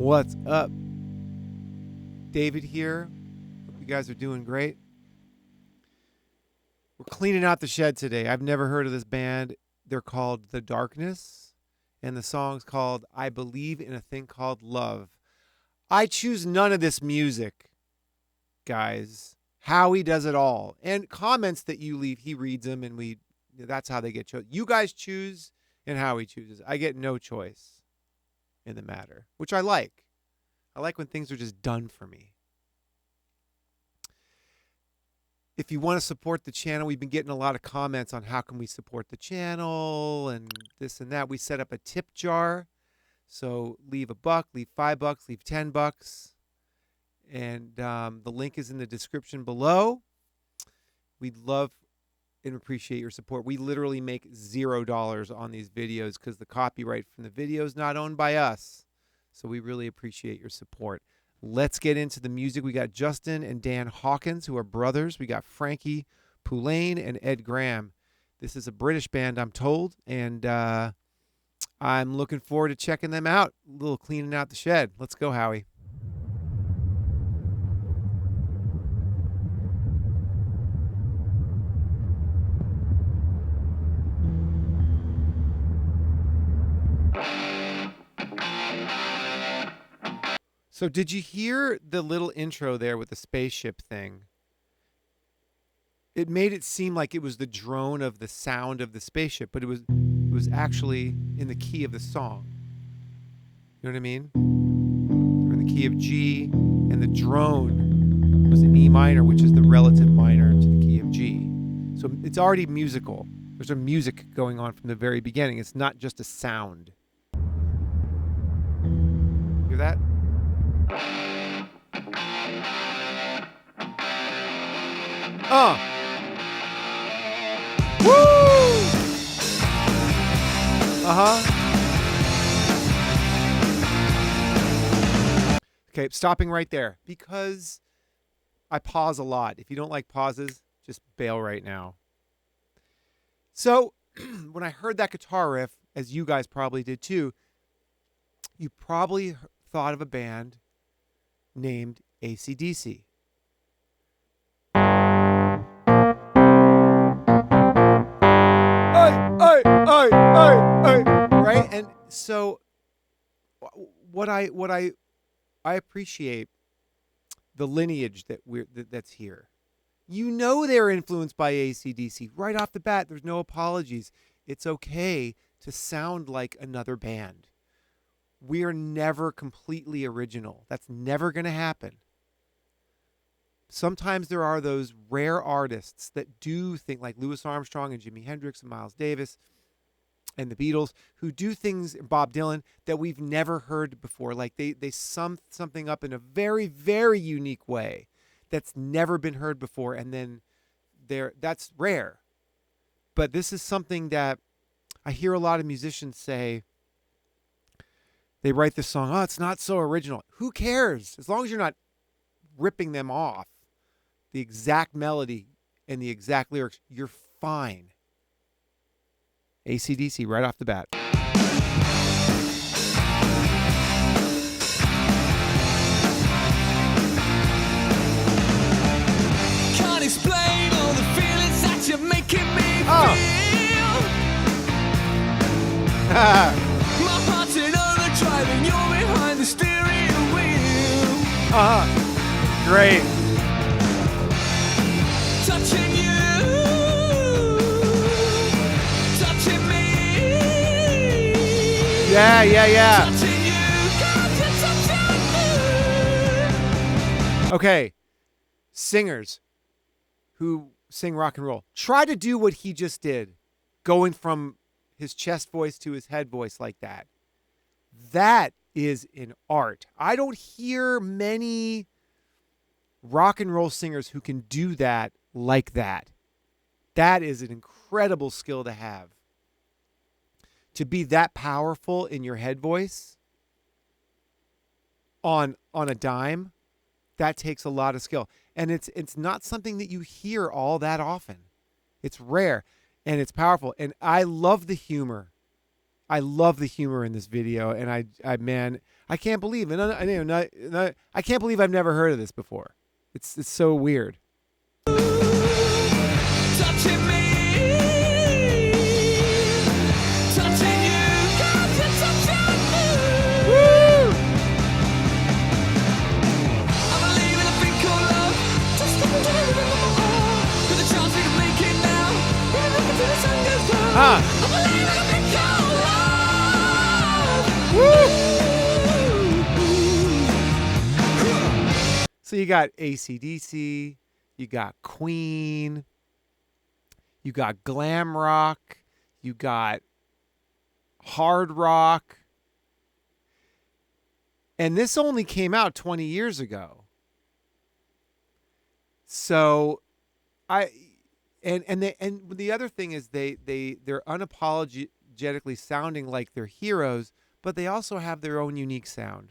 What's up? David here. Hope you guys are doing great. We're cleaning out the shed today. I've never heard of this band. They're called The Darkness, and the song's called I Believe in a Thing Called Love. I choose none of this music, guys. Howie does it all. And comments that you leave, he reads them, and that's how they get chosen. You guys choose, and Howie chooses. I get no choice in the matter, which I like. I like when things are just done for me. If you want to support the channel, we've been getting a lot of comments on how can we support the channel and this and that. We set up a tip jar. So leave $1, leave $5, leave $10. And the link is in the description below. We'd love and appreciate your support. We literally make $0 on these videos because the copyright from the video is not owned by us. So we really appreciate your support. Let's get into the music. We got Justin and Dan Hawkins, who are brothers. We got Frankie Poulain and Ed Graham. This is a British band, I'm told, and I'm looking forward to checking them out. A little cleaning out the shed. Let's go, Howie. So did you hear the little intro there with the spaceship thing? It made it seem like it was the drone of the sound of the spaceship, but it was actually in the key of the song. You know what I mean? Or in the key of G, and the drone was in E minor, which is the relative minor to the key of G. So it's already musical. There's a music going on from the very beginning. It's not just a sound. Hear that? Woo! Okay, stopping right there because I pause a lot. If you don't like pauses, just bail right now. So when I heard that guitar riff, as you guys probably did too, you probably thought of a band named AC/DC. Right? And so what I appreciate the lineage that's here. You know they're influenced by AC/DC right off the bat. There's no apologies. It's okay to sound like another band. We are never completely original. That's never going to happen. Sometimes there are those rare artists that do think like Louis Armstrong and Jimi Hendrix and Miles Davis and the Beatles, who do things, Bob Dylan, that we've never heard before. Like they sum something up in a very, very unique way that's never been heard before. And then that's rare. But this is something that I hear a lot of musicians say. They write this song, it's not so original. Who cares? As long as you're not ripping them off the exact melody and the exact lyrics, you're fine. AC/DC right off the bat. Can't explain all the feelings that you're making me feel. My heart's in overdrive and you're behind the steering wheel. Great. Touching you, touching me. Yeah. Touching you, got you touching me. Okay. Singers who sing rock and roll, try to do what he just did, going from his chest voice to his head voice like that. That is an art. I don't hear many rock and roll singers who can do that like that. That is an incredible skill to have. To be that powerful in your head voice on a dime, that takes a lot of skill. And it's not something that you hear all that often. It's rare and it's powerful. And I love the humor. I love the humor in this video. And I can't believe, and I can't believe I've never heard of this before. It's so weird. Touching me, touching you, 'cause you're touching me. Woo! I believe in a thing called love, just a little bit of my heart. With a chance we can make it now, we're looking till the sun goes down. Ah. I believe in a thing called love. Woo! So you got AC/DC, you got Queen, you got glam rock, you got hard rock. And this only came out 20 years ago. So the other thing is they're unapologetically sounding like they're heroes, but they also have their own unique sound.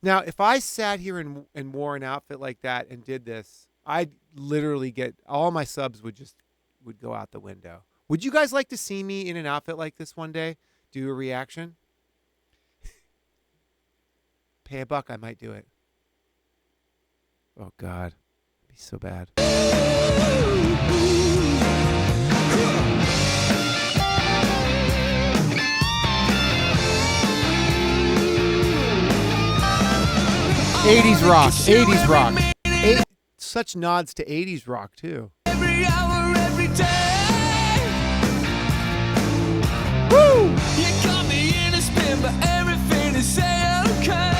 Now, if I sat here and wore an outfit like that and did this, I'd literally get all my subs would go out the window. Would you guys like to see me in an outfit like this one day? Do a reaction? Pay $1, I might do it. Oh God, it'd be so bad. '80s rock, '80s rock. Such nods to '80s rock too. Every hour, every day. Woo! You got me in a spin, but everything is okay.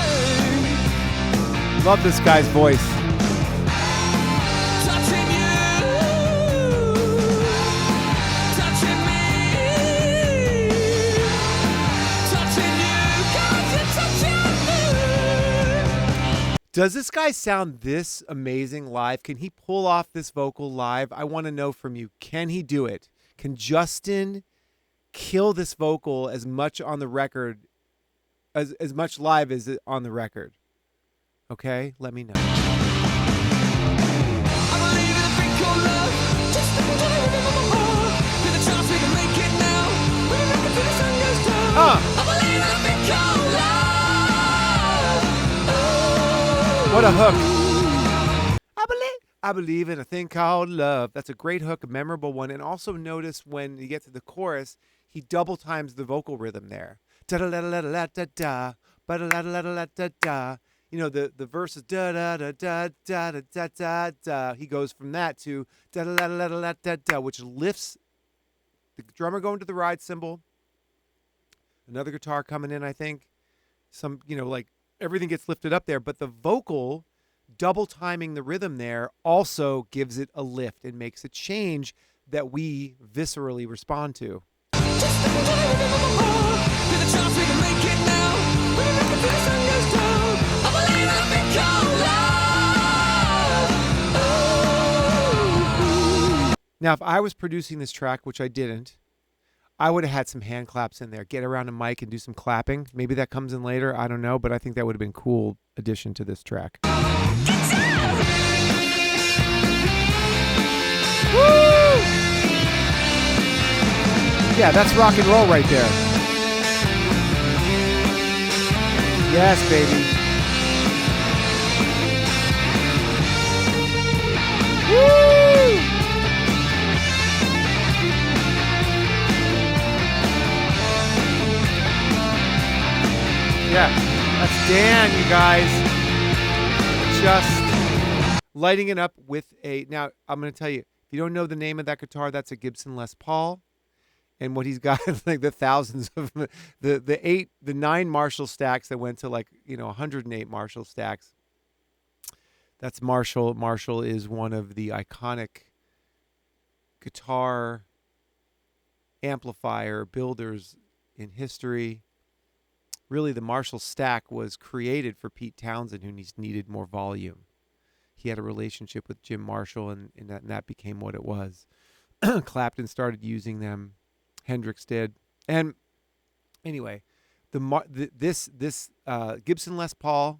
Love this guy's voice. Touching you, touching me, touching you, 'cause you're touching me. Does this guy sound this amazing live? Can he pull off this vocal live? I want to know from you. Can he do it? Can Justin kill this vocal as much on the record, as much live as it on the record? Okay, let me know. I believe in a thing called love, just a little bit of my heart. With a chance we can make it now, we're looking till the sun goes down. I believe in a thing called love. What a hook. I believe in a thing called love. That's a great hook, a memorable one. And also notice when you get to the chorus, he double times the vocal rhythm there. Da-da-da-da-da-da-da, ba-da-da-da-da-da-da. You know, the verse is da-da-da-da-da-da-da-da. He goes from that to da-da-da-da-da-da-da, which lifts the drummer going to the ride cymbal. Another guitar coming in, I think. Some, like everything gets lifted up there, but the vocal double timing the rhythm there also gives it a lift and makes a change that we viscerally respond to. Just a little bit of my heart. With a chance we can make it now, we're looking till the sun goes down. I believe in a thing called love. Now, if I was producing this track, which I didn't, I would have had some hand claps in there. Get around a mic and do some clapping. Maybe that comes in later. I don't know, but I think that would have been a cool addition to this track. Woo! Yeah, that's rock and roll right there. Yes, baby. Woo! Yeah, that's Dan, you guys. Just lighting it up with a... Now, I'm going to tell you, if you don't know the name of that guitar, that's a Gibson Les Paul. And what he's got, like the thousands of... The 9 Marshall stacks that went to 108 Marshall stacks. That's Marshall. Marshall is one of the iconic guitar amplifier builders in history. Really, the Marshall stack was created for Pete Townsend, who needed more volume. He had a relationship with Jim Marshall, and that became what it was. Clapton started using them. Hendrix did. And anyway, this Gibson Les Paul,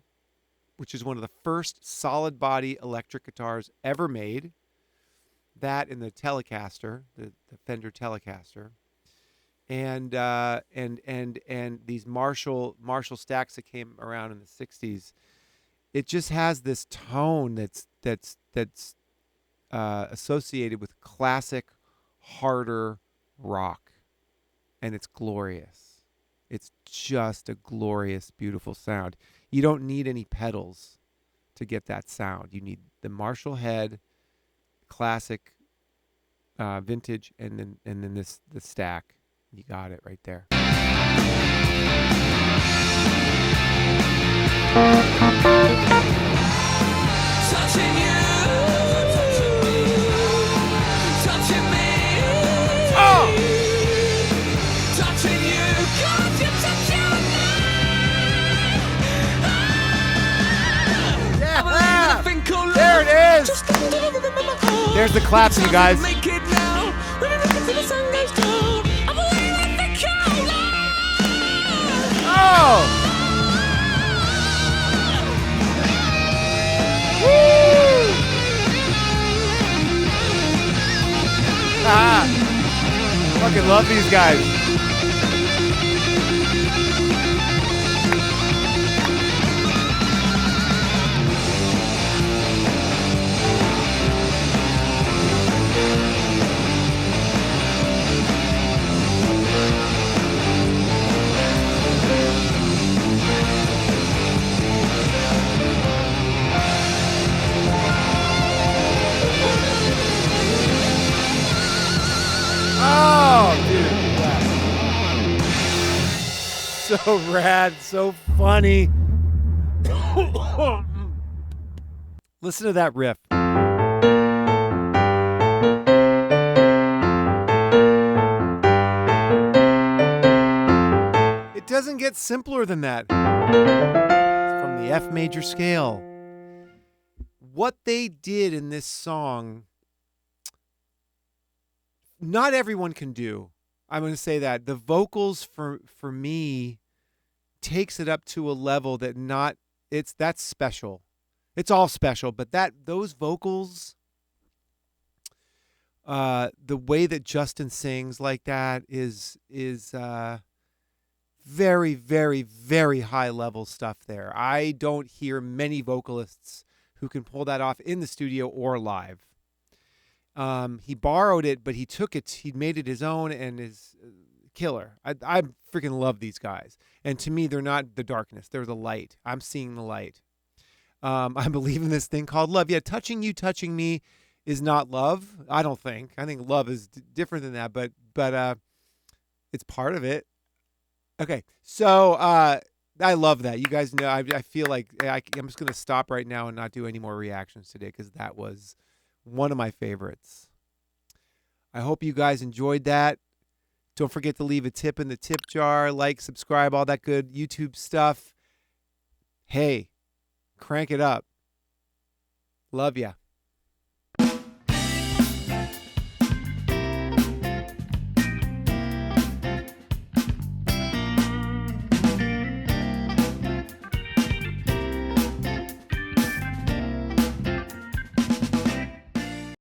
which is one of the first solid body electric guitars ever made. that and the Telecaster, the Fender Telecaster, and these Marshall stacks that came around in the '60s. It just has this tone that's associated with classic, harder rock, and it's glorious. It's just a glorious, beautiful sound. You don't need any pedals to get that sound. You need the Marshall head, classic, vintage, and then the stack. You got it right there. Touching you, touching me. Oh! Touching you, can't you touch your Yeah! thing called There it is! Just There's the claps, you guys. Make it now. When you look until the sun goes down. I believe in the call love. Oh! Woo! Ah! Fucking love these guys. Oh, dude. So rad, so funny. Listen to that riff. It doesn't get simpler than that. It's from the F major scale. What they did in this song, not everyone can do. I'm going to say that. The vocals for me takes it up to a level that that's special. It's all special, but those vocals, the way that Justin sings like that is very, very, very high level stuff there. I don't hear many vocalists who can pull that off in the studio or live. He borrowed it, but he took it, he made it his own, and is killer. I freaking love these guys. And to me, they're not the darkness. They're the light. I'm seeing the light. I believe in this thing called love. Yeah, touching you, touching me is not love. I don't think. I think love is different than that, but it's part of it. Okay, so I love that. You guys know, I feel like I'm just going to stop right now and not do any more reactions today because that was one of my favorites. I hope you guys enjoyed that. Don't forget to leave a tip in the tip jar, like, subscribe, all that good YouTube stuff. Hey, crank it up. Love ya.